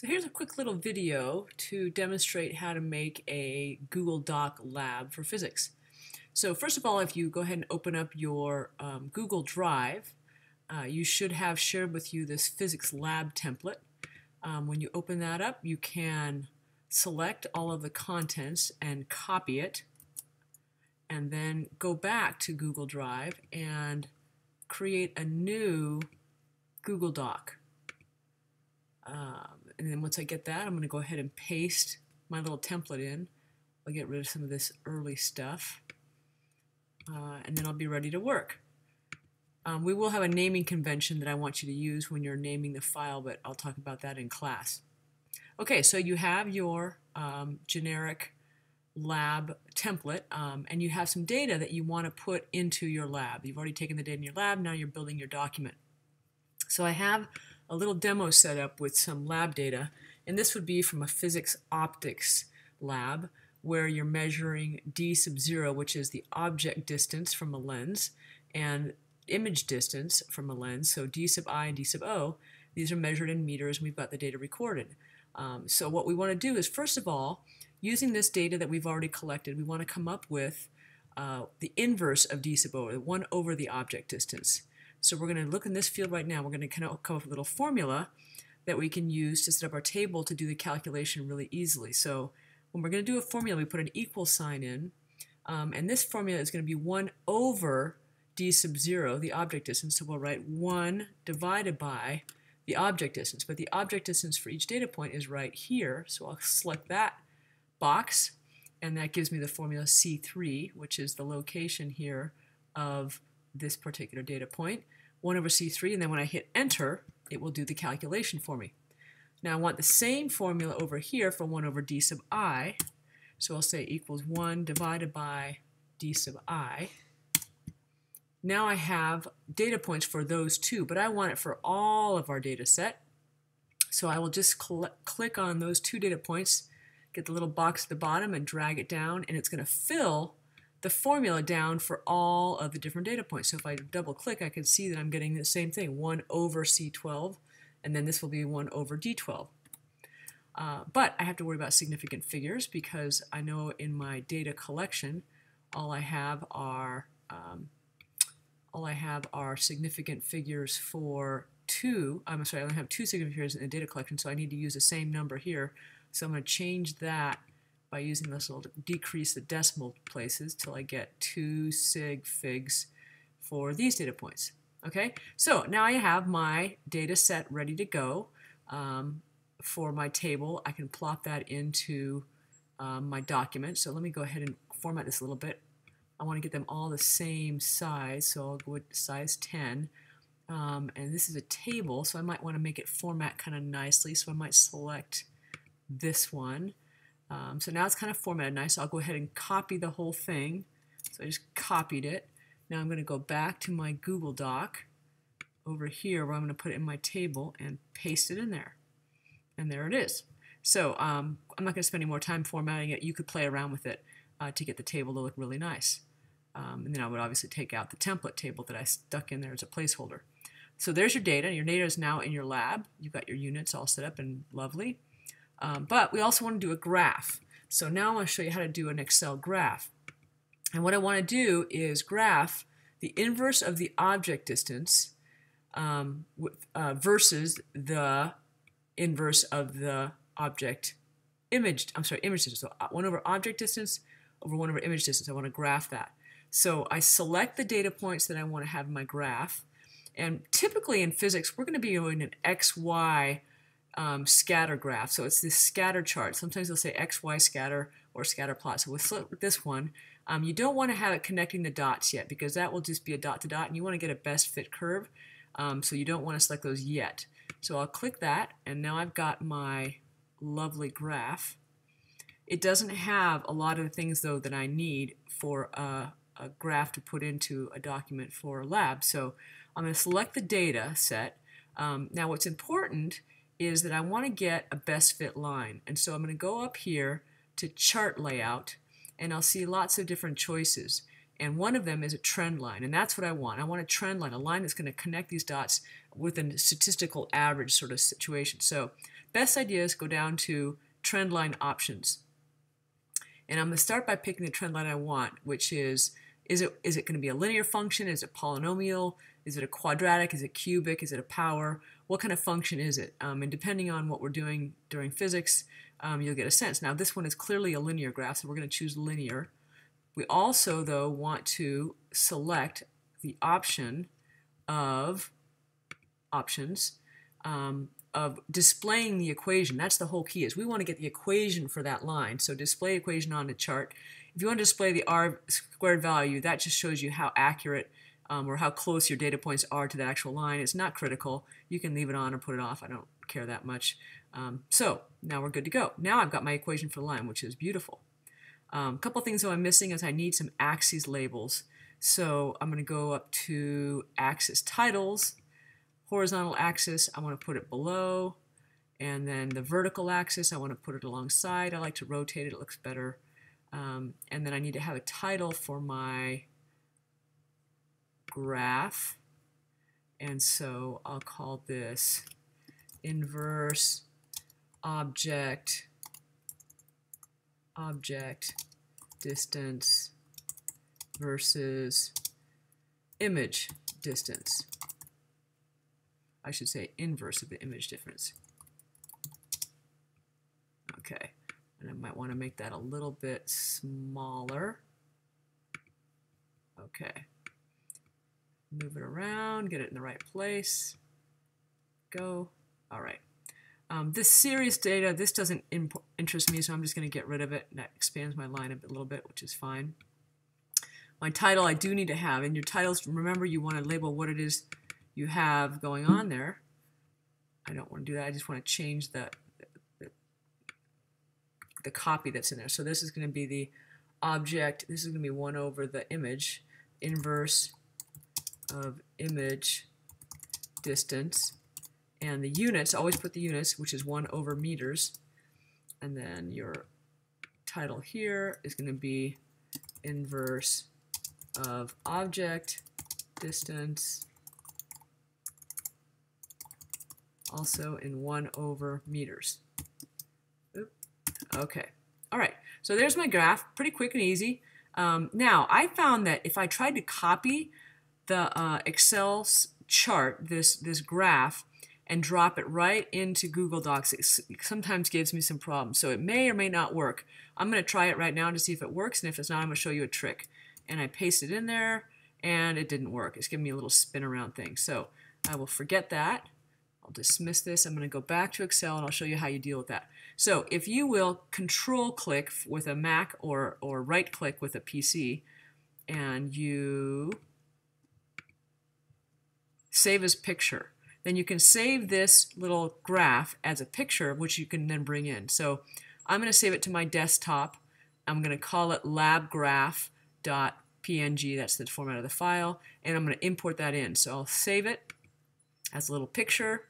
So here's a quick little video to demonstrate how to make a Google Doc lab for physics. So first of all, if you go ahead and open up your Google Drive, you should have shared with you this physics lab template. When you open that up, you can select all of the contents and copy it, and then go back to Google Drive and create a new Google Doc. And then once I get that, I'm going to go ahead and paste my little template in. I'll get rid of some of this early stuff, and then I'll be ready to work. We will have a naming convention that I want you to use when you're naming the file, but I'll talk about that in class. Okay, so you have your generic lab template, and you have some data that you want to put into your lab. You've already taken the data in your lab, now you're building your document. So I have a little demo set up with some lab data, and this would be from a physics optics lab where you're measuring d sub 0, which is the object distance from a lens, and image distance from a lens, so d sub I and d sub O. These are measured in meters, and we've got the data recorded. So what we want to do is, first of all, using this data that we've already collected, we want to come up with the inverse of d sub O, 1 over the object distance. So we're going to look in this field right now. We're going to come up with a little formula that we can use to set up our table to do the calculation really easily. So when we're going to do a formula, we put an equal sign in, and this formula is going to be 1 over d sub 0, the object distance. So we'll write 1 divided by the object distance, but the object distance for each data point is right here, so I'll select that box, and that gives me the formula C3, which is the location here of this particular data point, 1 over C3, and then when I hit enter, it will do the calculation for me. Now I want the same formula over here for 1 over d sub I, so I'll say equals 1 divided by d sub I. Now I have data points for those two, but I want it for all of our data set, so I will just click on those two data points, get the little box at the bottom and drag it down, and it's going to fill the formula down for all of the different data points. So if I double click, I can see that I'm getting the same thing, 1 over C12, and then this will be 1 over D12. But I have to worry about significant figures because I know in my data collection all I have are significant figures for I only have 2 significant figures in the data collection, so I need to use the same number here. So I'm going to change that by using this little decrease the decimal places till I get 2 sig figs for these data points. Okay, so now I have my data set ready to go for my table. I can plop that into my document. So let me go ahead and format this a little bit. I want to get them all the same size, so I'll go with size 10. And this is a table, so I might want to make it format kind of nicely, so I might select this one. So now it's kind of formatted nice. So I'll go ahead and copy the whole thing. So I just copied it. Now I'm going to go back to my Google Doc over here where I'm going to put it in my table and paste it in there. And there it is. So I'm not going to spend any more time formatting it. You could play around with it to get the table to look really nice. And then I would obviously take out the template table that I stuck in there as a placeholder. So there's your data. Your data is now in your lab. You've got your units all set up and lovely. But we also want to do a graph. So now I want to show you how to do an Excel graph. And what I want to do is graph the inverse of the object distance versus the inverse of the image distance. So 1 over object distance over 1 over image distance. I want to graph that. So I select the data points that I want to have in my graph. And typically in physics, we're going to be doing an XY scatter graph. So it's this scatter chart. Sometimes they'll say XY scatter or scatter plot. So with this one, you don't want to have it connecting the dots yet because that will just be a dot to dot, and you want to get a best fit curve. So you don't want to select those yet. So I'll click that, and now I've got my lovely graph. It doesn't have a lot of the things though that I need for a graph to put into a document for a lab. So I'm going to select the data set. Now what's important is that I want to get a best fit line, and so I'm going to go up here to chart layout, and I'll see lots of different choices, and one of them is a trend line, and that's what I want. I want a trend line, a line that's going to connect these dots with a statistical average sort of situation. So best idea is go down to Trendline options. And I'm going to start by picking the trend line I want, which is it going to be a linear function? Is it polynomial? Is it a quadratic? Is it cubic? Is it a power? What kind of function is it? And depending on what we're doing during physics, you'll get a sense. Now this one is clearly a linear graph, so we're going to choose linear. We also, though, want to select the option of displaying the equation. That's the whole key, is we want to get the equation for that line. So display equation on the chart. If you want to display the r squared value, that just shows you how accurate or how close your data points are to the actual line. It's not critical. You can leave it on or put it off. I don't care that much. So now we're good to go. Now I've got my equation for the line, which is beautiful. A couple things though I'm missing is I need some axes labels. So I'm going to go up to axis titles. Horizontal axis, I want to put it below, and then the vertical axis, I want to put it alongside. I like to rotate it, it looks better. And then I need to have a title for my graph, and so I'll call this inverse object distance versus image distance. I should say inverse of the image difference. Okay, and I might want to make that a little bit smaller. Okay, move it around, get it in the right place. Go. All right. This series data, this doesn't interest me, so I'm just going to get rid of it. That expands my line a little bit, which is fine. My title I do need to have. In your titles, remember you want to label what it is you have going on there. I don't want to do that. I just want to change the copy that's in there. So this is going to be the object. This is going to be 1 over the image, inverse of image distance. And the units, always put the units, which is 1 over meters. And then your title here is going to be inverse of object distance, also in 1 over meters. Oop. Okay. All right. So there's my graph. Pretty quick and easy. Now, I found that if I tried to copy the Excel chart, this graph, and drop it right into Google Docs, it sometimes gives me some problems. So it may or may not work. I'm going to try it right now to see if it works, and if it's not, I'm going to show you a trick. And I paste it in there, and it didn't work. It's giving me a little spin around thing. So I will forget that. I'll dismiss this. I'm going to go back to Excel, and I'll show you how you deal with that. So if you will control-click with a Mac or right-click with a PC, and you save as picture, then you can save this little graph as a picture, which you can then bring in. So I'm going to save it to my desktop. I'm going to call it labgraph.png. That's the format of the file. And I'm going to import that in. So I'll save it as a little picture.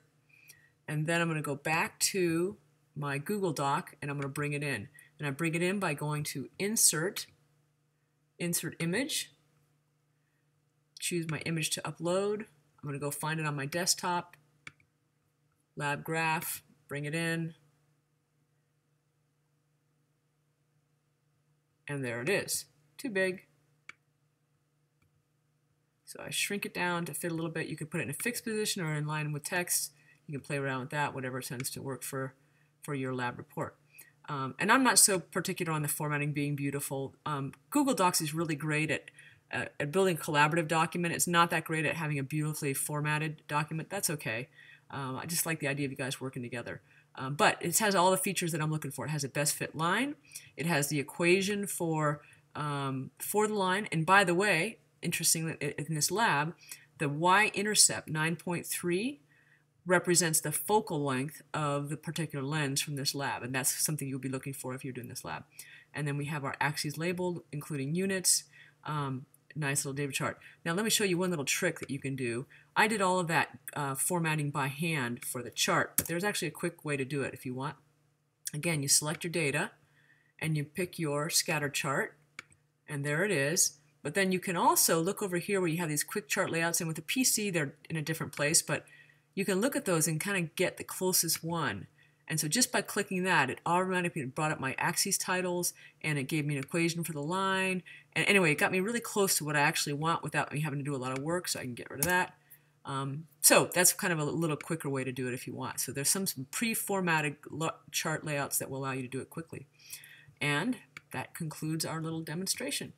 And then I'm going to go back to my Google Doc, and I'm going to bring it in. And I bring it in by going to Insert, Insert Image, choose my image to upload. I'm going to go find it on my desktop, lab graph, bring it in, and there it is. Too big. So I shrink it down to fit a little bit. You can put it in a fixed position or in line with text. You can play around with that, whatever tends to work for your lab report. And I'm not so particular on the formatting being beautiful. Google Docs is really great at building a collaborative document. It's not that great at having a beautifully formatted document. That's okay. I just like the idea of you guys working together. But it has all the features that I'm looking for. It has a best fit line. It has the equation for the line. And by the way, interestingly, in this lab, the y-intercept 9.3 represents the focal length of the particular lens from this lab. And that's something you'll be looking for if you're doing this lab. And then we have our axes labeled, including units. Nice little data chart. Now let me show you one little trick that you can do. I did all of that formatting by hand for the chart, but there's actually a quick way to do it if you want. Again, you select your data and you pick your scatter chart, and there it is. But then you can also look over here where you have these quick chart layouts, and with the PC they're in a different place, but you can look at those and kind of get the closest one. And so just by clicking that, it automatically brought up my axes titles, and it gave me an equation for the line. And anyway, it got me really close to what I actually want without me having to do a lot of work, so I can get rid of that. So that's kind of a little quicker way to do it if you want. So there's some pre-formatted chart layouts that will allow you to do it quickly. And that concludes our little demonstration.